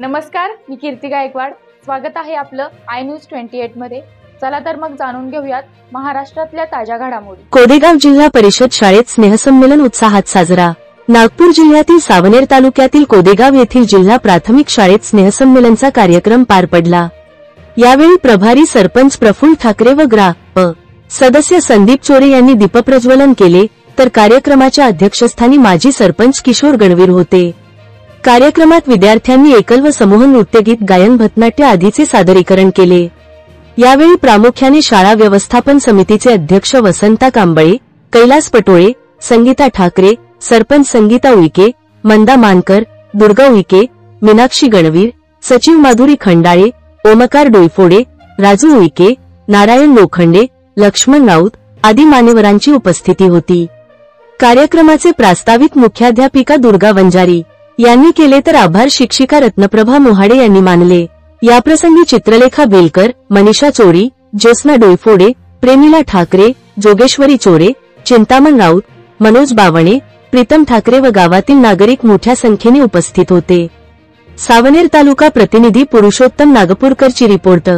नमस्कार, मी कीर्ती गायकवाड। स्वागत आहे आपलं आय न्यूज 28 मध्ये। चला तर मग जाणून घेऊयात महाराष्ट्रातल्या ताज्या घडामोडी। कोदेगाव जिल्हा परिषद शाळेत स्नेहसंमेलन उत्साहात साजरा। नागपूर जिल्ह्यातील सावनेर तालुक्यातील कोदेगाव येथील जिल्हा प्राथमिक शाळेत स्नेहसंमेलनचा कार्यक्रम पार पडला। यावेळी प्रभारी सरपंच प्रफुल्ल ठाकरे व ग्रा. सदस्य संदीप चोरे यांनी दीपप्रज्वलन केले, तर कार्यक्रमाच्या अध्यक्षस्थानी माजी सरपंच किशोर गणवीर होते। कार्यक्रमात विद्यार्थ्यांनी एकल व समूह नृत्यगीत गायन भटनाट्य आदीचे सादरीकरण केले। यावेळी प्रामुख्याने शाळा व्यवस्थापन समितीचे अध्यक्ष वसंता कांबळे, कैलास पटोळे, संगीता ठाकरे, सरपंच संगीता उईके, मंदा मानकर, दुर्गा उईके, मीनाक्षी गणवीर, सचिव माधुरी खंडाळे, ओमकार डोईफोडे, राजू उईके, नारायण लोखंडे, लक्ष्मण राऊत आदी मान्यवरांची उपस्थिती होती। कार्यक्रमाचे प्रास्ताविक मुख्याध्यापिका दुर्गा वंजारी यांनी केले, तर आभार शिक्षिका रत्नप्रभा मोहाडे यांनी मानले। याप्रसंगी चित्रलेखा बेलकर, मनीषा चोरी, ज्योत्स्ना डोईफोडे, प्रेमिला ठाकरे, जोगेश्वरी चोरे, चिंतामण राऊत, मनोज बावणे, प्रीतम ठाकरे व गावातील नागरिक मोठ्या संख्येने उपस्थित होते। सावनेर तालुका प्रतिनिधी पुरुषोत्तम नागपूरकरची रिपोर्ट।